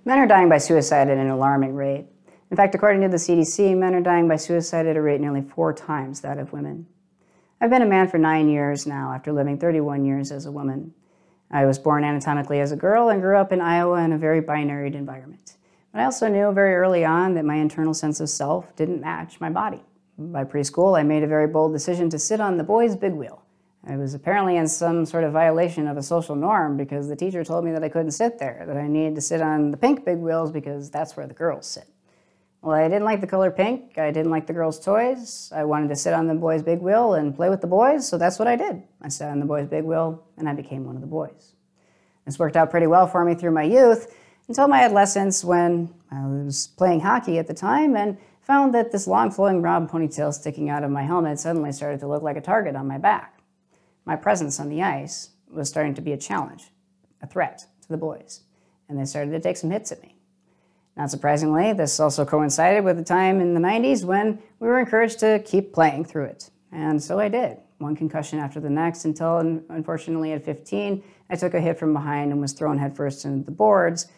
Men are dying by suicide at an alarming rate. In fact, according to the CDC, men are dying by suicide at a rate nearly 4 times that of women. I've been a man for 9 years now, after living 31 years as a woman. I was born anatomically as a girl and grew up in Iowa in a very binaried environment. But I also knew very early on that my internal sense of self didn't match my body. By preschool, I made a very bold decision to sit on the boys' big wheel. I was apparently in some sort of violation of a social norm because the teacher told me that I couldn't sit there, that I needed to sit on the pink big wheels because that's where the girls sit. Well, I didn't like the color pink, I didn't like the girls' toys, I wanted to sit on the boys' big wheel and play with the boys, so that's what I did. I sat on the boys' big wheel and I became one of the boys. This worked out pretty well for me through my youth until my adolescence when I was playing hockey at the time and found that this long flowing round ponytail sticking out of my helmet suddenly started to look like a target on my back. My presence on the ice was starting to be a challenge, a threat to the boys, and they started to take some hits at me. Not surprisingly, this also coincided with a time in the 90s when we were encouraged to keep playing through it. And so I did, one concussion after the next until, unfortunately, at 15, I took a hit from behind and was thrown headfirst into the boards,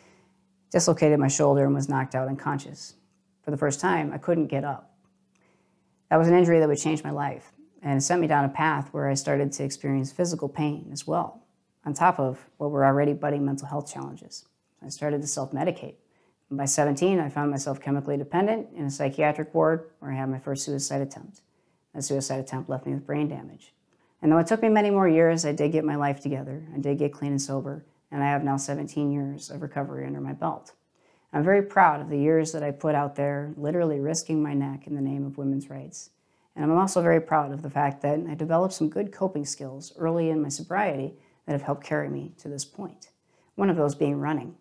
dislocated my shoulder, and was knocked out unconscious. For the first time, I couldn't get up. That was an injury that would change my life, and it sent me down a path where I started to experience physical pain as well, on top of what were already budding mental health challenges. I started to self-medicate. By 17, I found myself chemically dependent in a psychiatric ward where I had my first suicide attempt. That suicide attempt left me with brain damage. And though it took me many more years, I did get my life together. I did get clean and sober, and I have now 17 years of recovery under my belt. I'm very proud of the years that I put out there, literally risking my neck in the name of women's rights. And I'm also very proud of the fact that I developed some good coping skills early in my sobriety that have helped carry me to this point. One of those being running.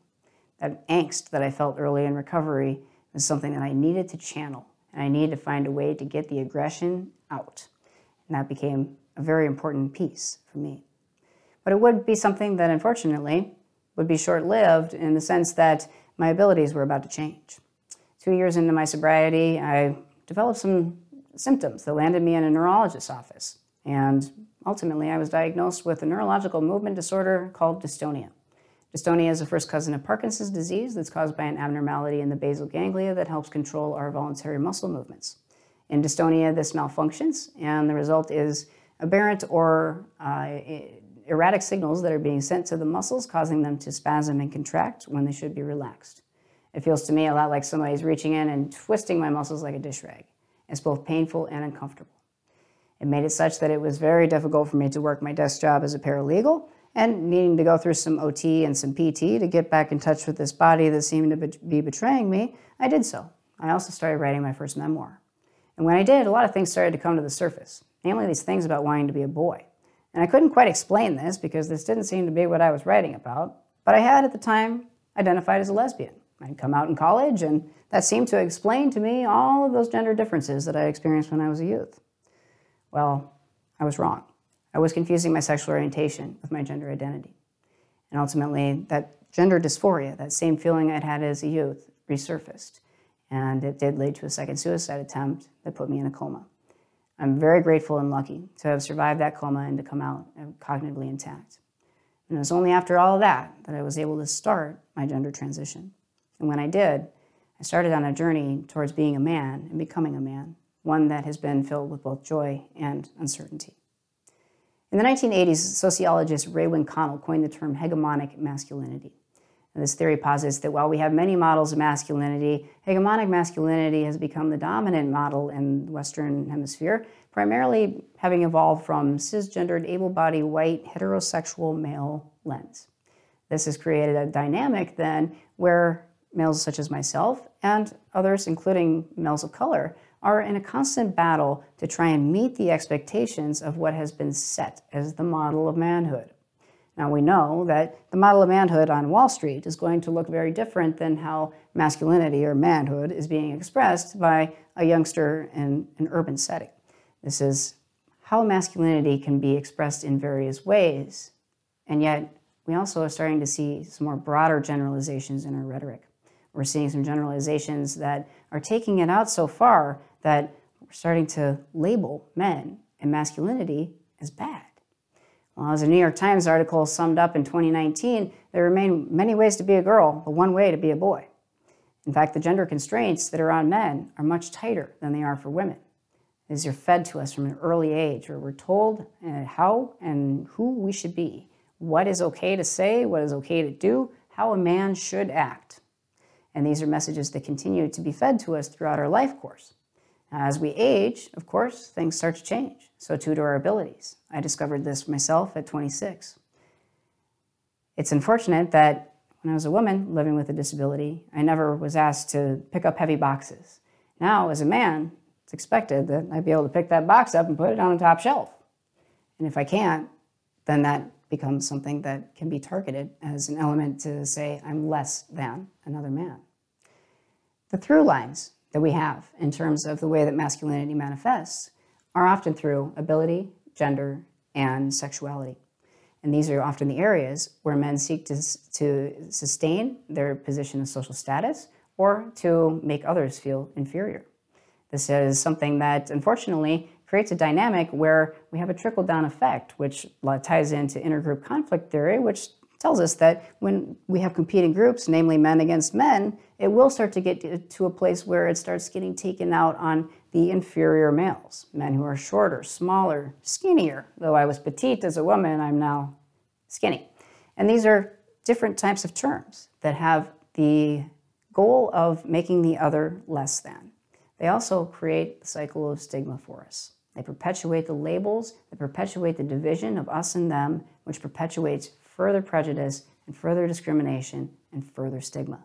That angst that I felt early in recovery was something that I needed to channel, and I needed to find a way to get the aggression out. And that became a very important piece for me. But it would be something that, unfortunately, would be short-lived in the sense that my abilities were about to change. 2 years into my sobriety, I developed some symptoms that landed me in a neurologist's office. And ultimately, I was diagnosed with a neurological movement disorder called dystonia. Dystonia is a first cousin of Parkinson's disease that's caused by an abnormality in the basal ganglia that helps control our voluntary muscle movements. In dystonia, this malfunctions, and the result is aberrant or erratic signals that are being sent to the muscles, causing them to spasm and contract when they should be relaxed. It feels to me a lot like somebody's reaching in and twisting my muscles like a dish rag. It's both painful and uncomfortable. It made it such that it was very difficult for me to work my desk job as a paralegal, and needing to go through some OT and some PT to get back in touch with this body that seemed to be betraying me, I did so. I also started writing my first memoir. And when I did, a lot of things started to come to the surface, namely these things about wanting to be a boy. And I couldn't quite explain this because this didn't seem to be what I was writing about, but I had at the time identified as a lesbian. I'd come out in college, and that seemed to explain to me all of those gender differences that I experienced when I was a youth. Well, I was wrong. I was confusing my sexual orientation with my gender identity. And ultimately, that gender dysphoria, that same feeling I'd had as a youth, resurfaced. And it did lead to a second suicide attempt that put me in a coma. I'm very grateful and lucky to have survived that coma and to come out cognitively intact. And it was only after all of that that I was able to start my gender transition. And when I did, I started on a journey towards being a man and becoming a man, one that has been filled with both joy and uncertainty. In the 1980s, sociologist Raewyn Connell coined the term hegemonic masculinity. And this theory posits that while we have many models of masculinity, hegemonic masculinity has become the dominant model in the Western Hemisphere, primarily having evolved from cisgendered, able-bodied, white, heterosexual male lens. This has created a dynamic then where males such as myself and others, including males of color, are in a constant battle to try and meet the expectations of what has been set as the model of manhood. Now we know that the model of manhood on Wall Street is going to look very different than how masculinity or manhood is being expressed by a youngster in an urban setting. This is how masculinity can be expressed in various ways, and yet we also are starting to see some more broader generalizations in our rhetoric. We're seeing some generalizations that are taking it out so far that we're starting to label men and masculinity as bad. Well, as a New York Times article summed up in 2019, there remain many ways to be a girl, but one way to be a boy. In fact, the gender constraints that are on men are much tighter than they are for women. These are fed to us from an early age, where we're told how and who we should be, what is okay to say, what is okay to do, how a man should act. And these are messages that continue to be fed to us throughout our life course. As we age, of course, things start to change. So too do our abilities. I discovered this myself at 26. It's unfortunate that when I was a woman living with a disability, I never was asked to pick up heavy boxes. Now, as a man, it's expected that I'd be able to pick that box up and put it on the top shelf. And if I can't, then that becomes something that can be targeted as an element to say I'm less than another man. The through lines that we have in terms of the way that masculinity manifests are often through ability, gender, and sexuality. And these are often the areas where men seek to sustain their position of social status or to make others feel inferior. This is something that, unfortunately, creates a dynamic where we have a trickle-down effect, which ties into intergroup conflict theory, which tells us that when we have competing groups, namely men against men, it will start to get to a place where it starts getting taken out on the inferior males, men who are shorter, smaller, skinnier. Though I was petite as a woman, I'm now skinny. And these are different types of terms that have the goal of making the other less than. They also create the cycle of stigma for us. They perpetuate the labels, they perpetuate the division of us and them, which perpetuates further prejudice and further discrimination and further stigma.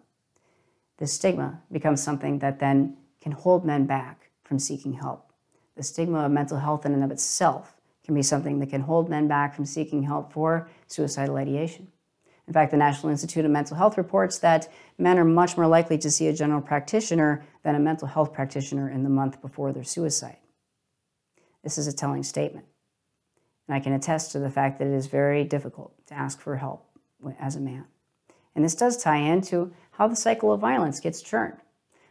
This stigma becomes something that then can hold men back from seeking help. The stigma of mental health in and of itself can be something that can hold men back from seeking help for suicidal ideation. In fact, the National Institute of Mental Health reports that men are much more likely to see a general practitioner than a mental health practitioner in the month before their suicide. This is a telling statement. And I can attest to the fact that it is very difficult to ask for help as a man. And this does tie into how the cycle of violence gets churned.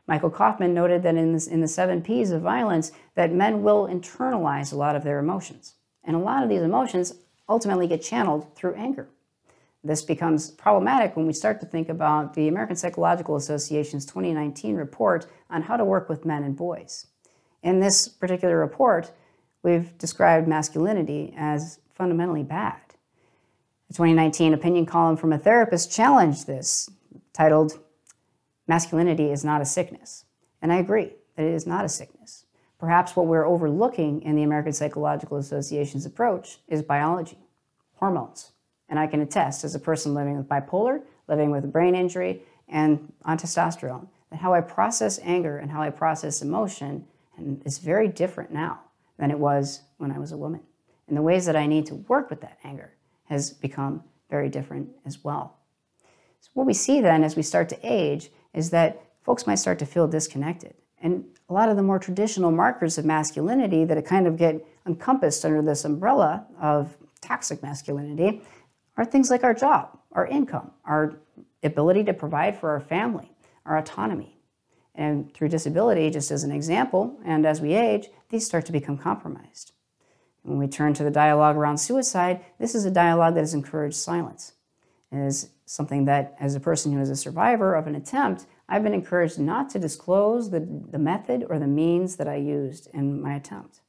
Michael Kaufman noted that in the 7 Ps of violence, that men will internalize a lot of their emotions. And a lot of these emotions ultimately get channeled through anger. This becomes problematic when we start to think about the American Psychological Association's 2019 report on how to work with men and boys. In this particular report, we've described masculinity as fundamentally bad. The 2019 opinion column from a therapist challenged this, titled, "Masculinity is not a sickness." And I agree that it is not a sickness. Perhaps what we're overlooking in the American Psychological Association's approach is biology, hormones. And I can attest, as a person living with bipolar, living with a brain injury, and on testosterone, that how I process anger and how I process emotion is very different now than it was when I was a woman. And the ways that I need to work with that anger has become very different as well. So what we see then as we start to age is that folks might start to feel disconnected. And a lot of the more traditional markers of masculinity that kind of get encompassed under this umbrella of toxic masculinity are things like our job, our income, our ability to provide for our family, our autonomy. And through disability, just as an example, and as we age, these start to become compromised. When we turn to the dialogue around suicide, this is a dialogue that has encouraged silence. It is something that, as a person who is a survivor of an attempt, I've been encouraged not to disclose the method or the means that I used in my attempt.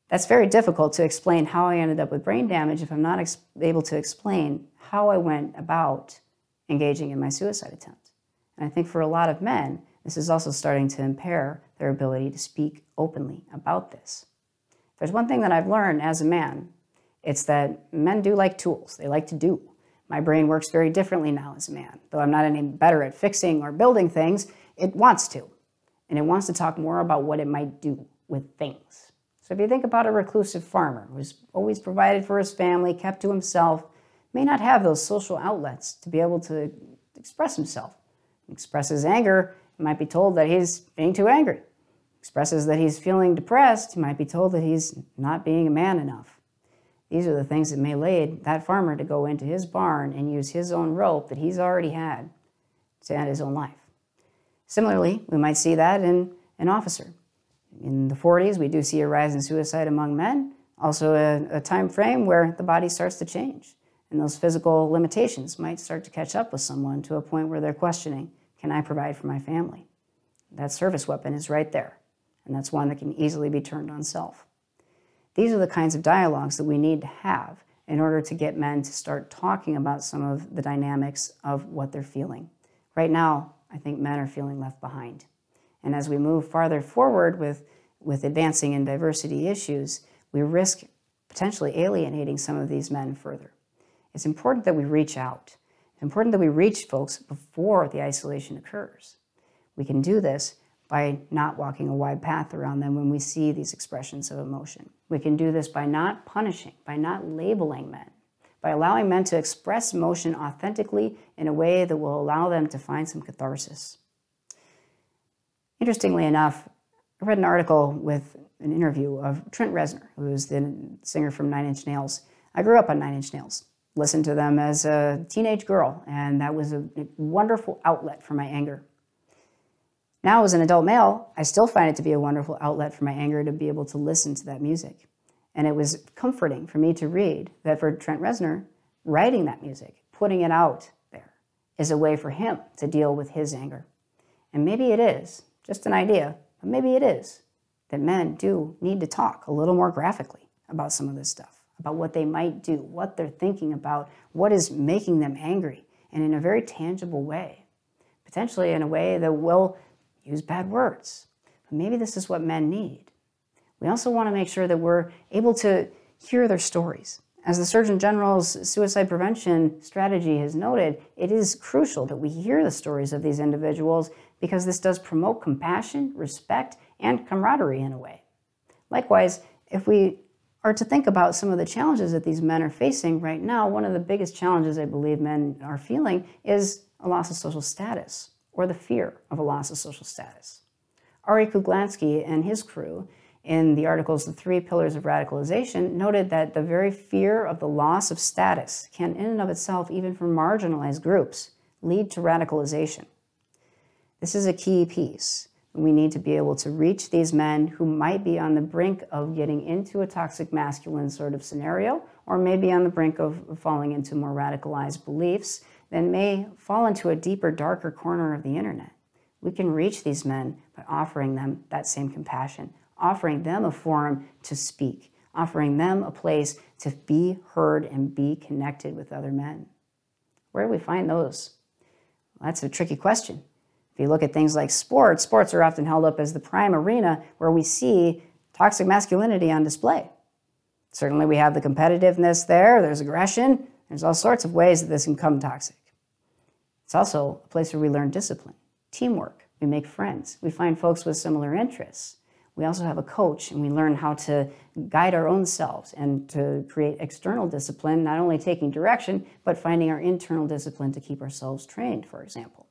That's very difficult to explain how I ended up with brain damage if I'm not able to explain how I went about engaging in my suicide attempt. And I think for a lot of men, this is also starting to impair their ability to speak openly about this. If there's one thing that I've learned as a man, it's that men do like tools. They like to do. My brain works very differently now as a man. Though I'm not any better at fixing or building things, it wants to. And it wants to talk more about what it might do with things. So if you think about a reclusive farmer who's always provided for his family, kept to himself, may not have those social outlets to be able to express himself. He expresses anger, he might be told that he's being too angry. Expresses that he's feeling depressed, he might be told that he's not being a man enough. These are the things that may lead that farmer to go into his barn and use his own rope that he's already had to end his own life. Similarly, we might see that in an officer. In the 40s, we do see a rise in suicide among men. Also a time frame where the body starts to change, and those physical limitations might start to catch up with someone to a point where they're questioning, can I provide for my family? That service weapon is right there, and that's one that can easily be turned on self. These are the kinds of dialogues that we need to have in order to get men to start talking about some of the dynamics of what they're feeling. Right now, I think men are feeling left behind. And as we move farther forward with advancing in diversity issues, we risk potentially alienating some of these men further. It's important that we reach out. It's important that we reach folks before the isolation occurs. We can do this by not walking a wide path around them when we see these expressions of emotion. We can do this by not punishing, by not labeling men, by allowing men to express emotion authentically in a way that will allow them to find some catharsis. Interestingly enough, I read an article with an interview of Trent Reznor, who's the singer from Nine Inch Nails. I grew up on Nine Inch Nails, listened to them as a teenage girl, and that was a wonderful outlet for my anger. Now, as an adult male, I still find it to be a wonderful outlet for my anger to be able to listen to that music. And it was comforting for me to read that for Trent Reznor, writing that music, putting it out there, is a way for him to deal with his anger. And maybe it is, just an idea, but maybe it is, that men do need to talk a little more graphically about some of this stuff, about what they might do, what they're thinking about, what is making them angry, and in a very tangible way, potentially in a way that will use bad words. But maybe this is what men need. We also want to make sure that we're able to hear their stories. As the Surgeon General's suicide prevention strategy has noted, it is crucial that we hear the stories of these individuals because this does promote compassion, respect, and camaraderie in a way. Likewise, if we are to think about some of the challenges that these men are facing right now, one of the biggest challenges I believe men are feeling is a loss of social status, or the fear of a loss of social status. Ari Kuglansky and his crew, in the articles The Three Pillars of Radicalization, noted that the very fear of the loss of status can, in and of itself, even for marginalized groups, lead to radicalization. This is a key piece. We need to be able to reach these men who might be on the brink of getting into a toxic masculine sort of scenario, or maybe on the brink of falling into more radicalized beliefs, then may fall into a deeper, darker corner of the internet. We can reach these men by offering them that same compassion, offering them a forum to speak, offering them a place to be heard and be connected with other men. Where do we find those? Well, that's a tricky question. If you look at things like sports, sports are often held up as the prime arena where we see toxic masculinity on display. Certainly we have the competitiveness there, there's aggression, there's all sorts of ways that this can become toxic. It's also a place where we learn discipline, teamwork, we make friends, we find folks with similar interests. We also have a coach, and we learn how to guide our own selves and to create external discipline, not only taking direction, but finding our internal discipline to keep ourselves trained, for example.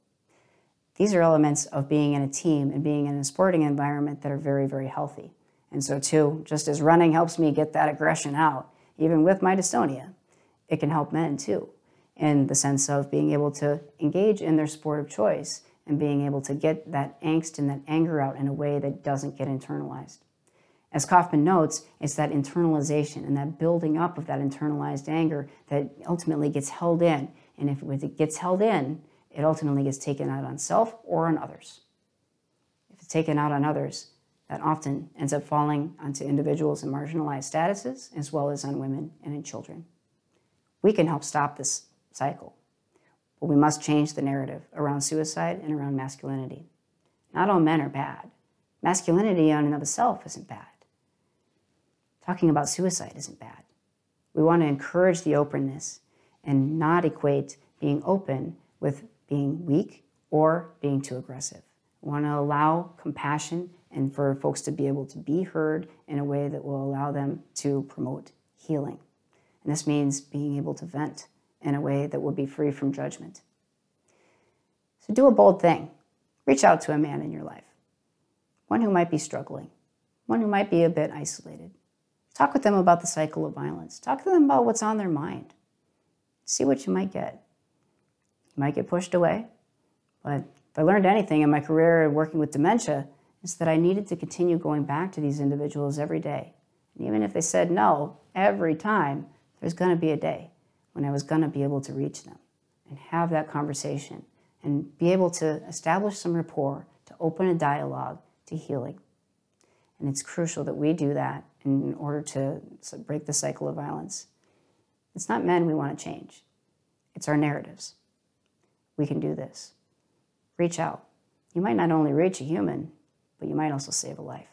These are elements of being in a team and being in a sporting environment that are very, very healthy. And so too, just as running helps me get that aggression out, even with my dystonia, it can help men too, in the sense of being able to engage in their sport of choice and being able to get that angst and that anger out in a way that doesn't get internalized. As Kaufman notes, it's that internalization and that building up of that internalized anger that ultimately gets held in. And if it gets held in, it ultimately gets taken out on self or on others. If it's taken out on others, that often ends up falling onto individuals in marginalized statuses, as well as on women and in children. We can help stop this cycle. But we must change the narrative around suicide and around masculinity. Not all men are bad. Masculinity in and of itself isn't bad. Talking about suicide isn't bad. We want to encourage the openness and not equate being open with being weak or being too aggressive. We want to allow compassion and for folks to be able to be heard in a way that will allow them to promote healing. And this means being able to vent in a way that will be free from judgment. So do a bold thing. Reach out to a man in your life, one who might be struggling, one who might be a bit isolated. Talk with them about the cycle of violence. Talk to them about what's on their mind. See what you might get. You might get pushed away, but if I learned anything in my career working with dementia, it's that I needed to continue going back to these individuals every day. I And even if they said no every time, there's going to be a day when I was going to be able to reach them and have that conversation and be able to establish some rapport, to open a dialogue to healing. And it's crucial that we do that in order to break the cycle of violence. It's not men we want to change. It's our narratives. We can do this. Reach out. You might not only reach a human, but you might also save a life.